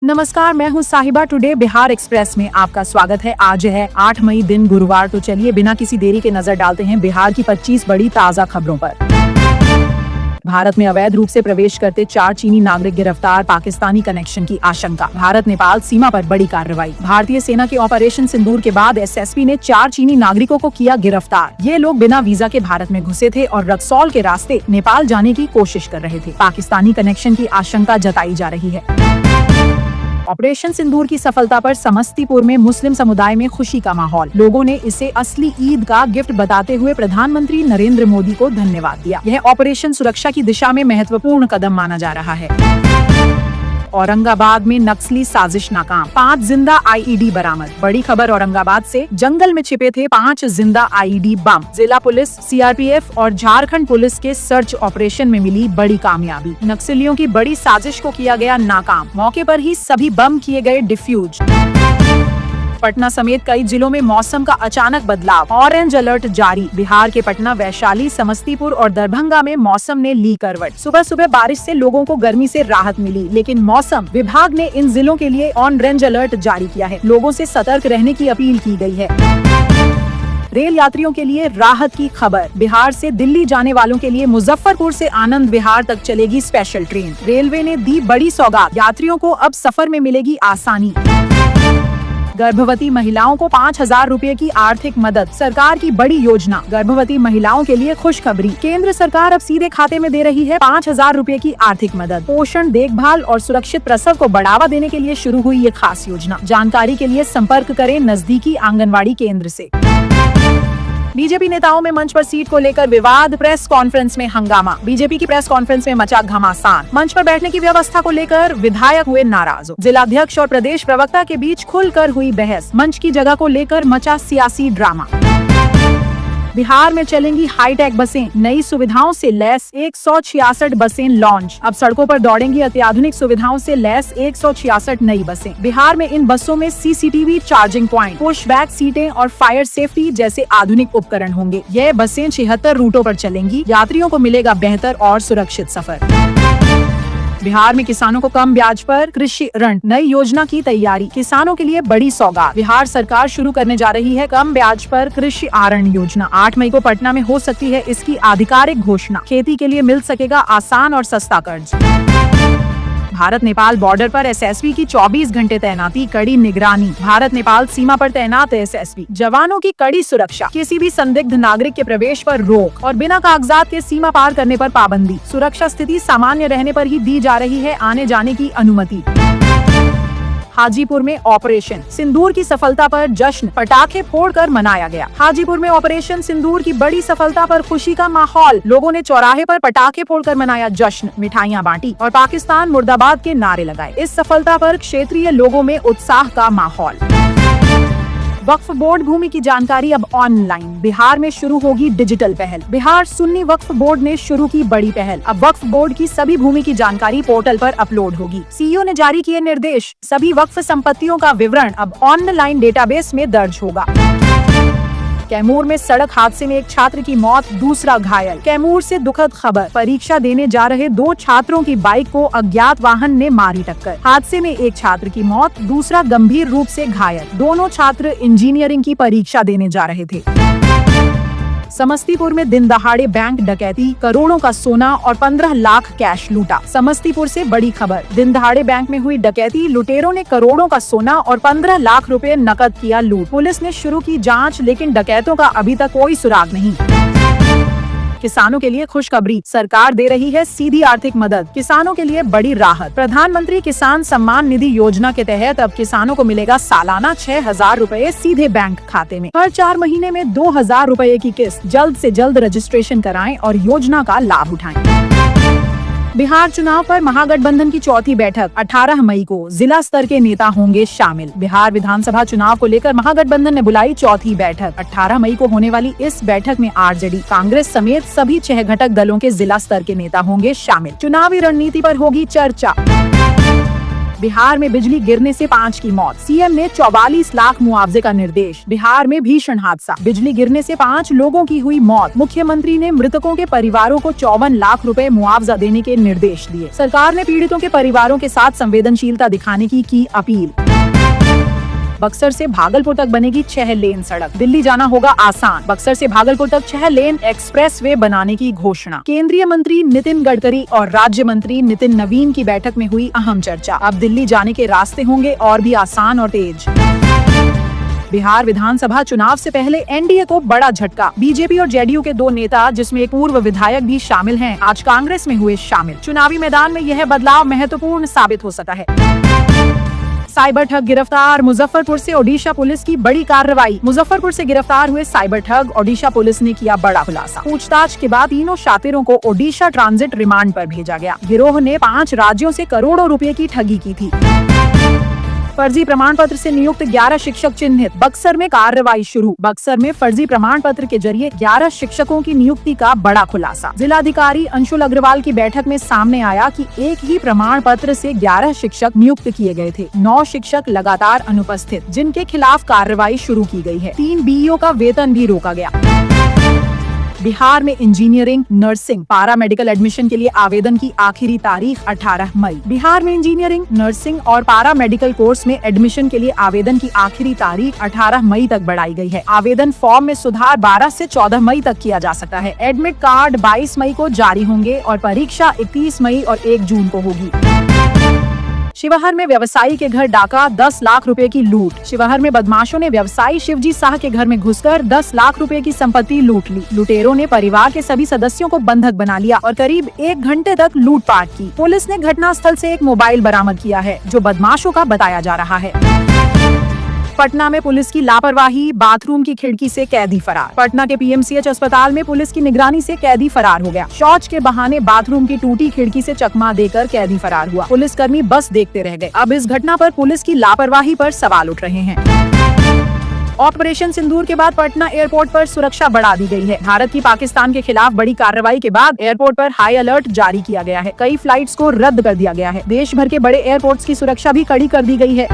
नमस्कार, मैं हूँ साहिबा। टुडे बिहार एक्सप्रेस में आपका स्वागत है। आज है 8 मई, दिन गुरुवार। तो चलिए बिना किसी देरी के नजर डालते हैं बिहार की 25 बड़ी ताजा खबरों पर। भारत में अवैध रूप से प्रवेश करते 4 चीनी नागरिक गिरफ्तार, पाकिस्तानी कनेक्शन की आशंका। भारत नेपाल सीमा पर बड़ी कार्रवाई। भारतीय सेना के ऑपरेशन सिंदूर के बाद एसएसबी ने 4 चीनी नागरिकों को किया गिरफ्तार। ये लोग बिना वीजा के भारत में घुसे थे और रक्सौल के रास्ते नेपाल जाने की कोशिश कर रहे थे। पाकिस्तानी कनेक्शन की आशंका जताई जा रही है। ऑपरेशन सिंदूर की सफलता पर समस्तीपुर में मुस्लिम समुदाय में खुशी का माहौल। लोगों ने इसे असली ईद का गिफ्ट बताते हुए प्रधानमंत्री नरेंद्र मोदी को धन्यवाद दिया। यह ऑपरेशन सुरक्षा की दिशा में महत्वपूर्ण कदम माना जा रहा है। औरंगाबाद में नक्सली साजिश नाकाम, 5 जिंदा आईईडी बरामद। बड़ी खबर औरंगाबाद से। जंगल में छिपे थे 5 जिंदा आईईडी बम। जिला पुलिस, सीआरपीएफ और झारखंड पुलिस के सर्च ऑपरेशन में मिली बड़ी कामयाबी। नक्सलियों की बड़ी साजिश को किया गया नाकाम। मौके पर ही सभी बम किए गए डिफ्यूज। पटना समेत कई जिलों में मौसम का अचानक बदलाव, ऑरेंज अलर्ट जारी। बिहार के पटना, वैशाली, समस्तीपुर और दरभंगा में मौसम ने ली करवट। सुबह सुबह बारिश से लोगों को गर्मी से राहत मिली, लेकिन मौसम विभाग ने इन जिलों के लिए ऑरेंज अलर्ट जारी किया है। लोगों से सतर्क रहने की अपील की गई है। रेल यात्रियों के लिए राहत की खबर। बिहार से दिल्ली जाने वालों के लिए मुजफ्फरपुर से आनंद विहार तक चलेगी स्पेशल ट्रेन। रेलवे ने दी बड़ी सौगात, यात्रियों को अब सफर में मिलेगी आसानी। गर्भवती महिलाओं को 5,000 रुपए की आर्थिक मदद, सरकार की बड़ी योजना। गर्भवती महिलाओं के लिए खुशखबरी, केंद्र सरकार अब सीधे खाते में दे रही है 5,000 रुपए की आर्थिक मदद। पोषण, देखभाल और सुरक्षित प्रसव को बढ़ावा देने के लिए शुरू हुई ये खास योजना। जानकारी के लिए संपर्क करें नजदीकी आंगनवाड़ी केंद्र से। बीजेपी नेताओं में मंच पर सीट को लेकर विवाद, प्रेस कॉन्फ्रेंस में हंगामा। बीजेपी की प्रेस कॉन्फ्रेंस में मचा घमासान। मंच पर बैठने की व्यवस्था को लेकर विधायक हुए नाराज। जिलाध्यक्ष और प्रदेश प्रवक्ता के बीच खुलकर हुई बहस। मंच की जगह को लेकर मचा सियासी ड्रामा। बिहार में चलेंगी हाईटेक बसें, नई सुविधाओं से लैस 166 बसें लॉन्च। अब सड़कों पर दौड़ेंगी अत्याधुनिक सुविधाओं से लैस 166 नई बसें। बिहार में इन बसों में CCTV, charging point, push back सीटें और फायर सेफ्टी जैसे आधुनिक उपकरण होंगे। यह बसें 76 रूटों पर चलेंगी। यात्रियों को मिलेगा बेहतर और सुरक्षित सफर। बिहार में किसानों को कम ब्याज पर कृषि ऋण, नई योजना की तैयारी। किसानों के लिए बड़ी सौगात। बिहार सरकार शुरू करने जा रही है कम ब्याज पर कृषि ऋण योजना। 8 मई को पटना में हो सकती है इसकी आधिकारिक घोषणा। खेती के लिए मिल सकेगा आसान और सस्ता कर्ज। भारत नेपाल बॉर्डर पर एसएसबी की 24 घंटे तैनाती, कड़ी निगरानी। भारत नेपाल सीमा पर तैनात एसएसबी जवानों की कड़ी सुरक्षा। किसी भी संदिग्ध नागरिक के प्रवेश पर रोक और बिना कागजात के सीमा पार करने पर पाबंदी। सुरक्षा स्थिति सामान्य रहने पर ही दी जा रही है आने जाने की अनुमति। हाजीपुर में ऑपरेशन सिंदूर की सफलता पर जश्न, पटाखे फोड़कर मनाया गया। हाजीपुर में ऑपरेशन सिंदूर की बड़ी सफलता पर खुशी का माहौल। लोगों ने चौराहे पर पटाखे फोड़कर मनाया जश्न, मिठाइयां बांटी और पाकिस्तान मुर्दाबाद के नारे लगाए। इस सफलता पर क्षेत्रीय लोगों में उत्साह का माहौल। वक्फ बोर्ड भूमि की जानकारी अब ऑनलाइन। बिहार में शुरू होगी डिजिटल पहल। बिहार सुन्नी वक्फ बोर्ड ने शुरू की बड़ी पहल। अब वक्फ बोर्ड की सभी भूमि की जानकारी पोर्टल पर अपलोड होगी। सीईओ ने जारी किए निर्देश। सभी वक्फ संपत्तियों का विवरण अब ऑनलाइन डेटाबेस में दर्ज होगा। कैमूर में सड़क हादसे में एक छात्र की मौत, दूसरा घायल। कैमूर से दुखद खबर, परीक्षा देने जा रहे 2 छात्रों की बाइक को अज्ञात वाहन ने मारी टक्कर। हादसे में एक छात्र की मौत, दूसरा गंभीर रूप से घायल। दोनों छात्र इंजीनियरिंग की परीक्षा देने जा रहे थे। समस्तीपुर में दिन दहाड़े बैंक डकैती, करोड़ों का सोना और 15 लाख कैश लूटा। समस्तीपुर से बड़ी खबर, दिन दहाड़े बैंक में हुई डकैती। लुटेरों ने करोड़ों का सोना और 15 लाख रुपए नकद किया लूट। पुलिस ने शुरू की जांच, लेकिन डकैतों का अभी तक कोई सुराग नहीं। किसानों के लिए खुशखबरी, सरकार दे रही है सीधी आर्थिक मदद। किसानों के लिए बड़ी राहत। प्रधानमंत्री किसान सम्मान निधि योजना के तहत अब किसानों को मिलेगा सालाना 6,000 रुपए सीधे बैंक खाते में। हर 4 महीने में 2,000 रुपए की किस्त। जल्द से जल्द रजिस्ट्रेशन कराएं और योजना का लाभ उठाएं। बिहार चुनाव पर महागठबंधन की चौथी बैठक 18 मई को। जिला स्तर के नेता होंगे शामिल। बिहार विधानसभा चुनाव को लेकर महागठबंधन ने बुलाई चौथी बैठक। 18 मई को होने वाली इस बैठक में आरजेडी, कांग्रेस समेत सभी 6 घटक दलों के जिला स्तर के नेता होंगे शामिल। चुनावी रणनीति पर होगी चर्चा। बिहार में बिजली गिरने से 5 की मौत, सीएम ने 44 लाख मुआवजे का निर्देश। बिहार में भीषण हादसा, बिजली गिरने से 5 लोगों की हुई मौत। मुख्यमंत्री ने मृतकों के परिवारों को 54 लाख रुपए मुआवजा देने के निर्देश दिए। सरकार ने पीड़ितों के परिवारों के साथ संवेदनशीलता दिखाने की अपील। बक्सर से भागलपुर तक बनेगी 6 लेन सड़क, दिल्ली जाना होगा आसान। बक्सर से भागलपुर तक 6 लेन एक्सप्रेसवे बनाने की घोषणा। केंद्रीय मंत्री नितिन गडकरी और राज्य मंत्री नितिन नवीन की बैठक में हुई अहम चर्चा। अब दिल्ली जाने के रास्ते होंगे और भी आसान और तेज। बिहार विधानसभा चुनाव से पहले एनडीए को बड़ा झटका। बीजेपी और जेडीयू के 2 नेता, जिसमें एक पूर्व विधायक भी शामिल हैं, आज कांग्रेस में हुए शामिल। चुनावी मैदान में यह बदलाव महत्वपूर्ण साबित हो सकता है। साइबर ठग गिरफ्तार, मुजफ्फरपुर से ओडिशा पुलिस की बड़ी कार्रवाई। मुजफ्फरपुर से गिरफ्तार हुए साइबर ठग ओडिशा पुलिस ने किया बड़ा खुलासा। पूछताछ के बाद तीनों शातिरों को ओडिशा ट्रांजिट रिमांड पर भेजा गया। गिरोह ने 5 राज्यों से करोड़ों रुपए की ठगी की थी। फर्जी प्रमाण पत्र से नियुक्त 11 शिक्षक चिन्हित, बक्सर में कार्रवाई शुरू। बक्सर में फर्जी प्रमाण पत्र के जरिए 11 शिक्षकों की नियुक्ति का बड़ा खुलासा। जिलाधिकारी अंशुल अग्रवाल की बैठक में सामने आया कि एक ही प्रमाण पत्र से 11 शिक्षक नियुक्त किए गए थे। 9 शिक्षक लगातार अनुपस्थित, जिनके खिलाफ कार्रवाई शुरू की गई है। 3 बीईओ का वेतन भी रोका गया। बिहार में इंजीनियरिंग, नर्सिंग, पारा मेडिकल एडमिशन के लिए आवेदन की आखिरी तारीख 18 मई। बिहार में इंजीनियरिंग, नर्सिंग और पारा मेडिकल कोर्स में एडमिशन के लिए आवेदन की आखिरी तारीख 18 मई तक बढ़ाई गई है। आवेदन फॉर्म में सुधार 12 से 14 मई तक किया जा सकता है। एडमिट कार्ड 22 मई को जारी होंगे और परीक्षा 31 मई और 1 जून को होगी। शिवहर में व्यवसायी के घर डाका, 10 लाख रुपए की लूट। शिवहर में बदमाशों ने व्यवसायी शिवजी शाह के घर में घुसकर 10 लाख रुपए की संपत्ति लूट ली। लुटेरों ने परिवार के सभी सदस्यों को बंधक बना लिया और करीब 1 घंटे तक लूटपाट की। पुलिस ने घटनास्थल से एक मोबाइल बरामद किया है, जो बदमाशों का बताया जा रहा है। पटना में पुलिस की लापरवाही, बाथरूम की खिड़की से कैदी फरार। पटना के पीएमसीएच अस्पताल में पुलिस की निगरानी से कैदी फरार हो गया। शौच के बहाने बाथरूम की टूटी खिड़की से चकमा देकर कैदी फरार हुआ। पुलिसकर्मी बस देखते रह गए। अब इस घटना पर पुलिस की लापरवाही पर सवाल उठ रहे हैं। ऑपरेशन सिंदूर के बाद पटना एयरपोर्ट पर सुरक्षा बढ़ा दी गई है। भारत की पाकिस्तान के खिलाफ बड़ी कार्रवाई के बाद एयरपोर्ट पर हाई अलर्ट जारी किया गया है। कई फ्लाइट्स को रद्द कर दिया गया है। देश भर के बड़े एयरपोर्ट्स की सुरक्षा भी कड़ी कर दी गई है।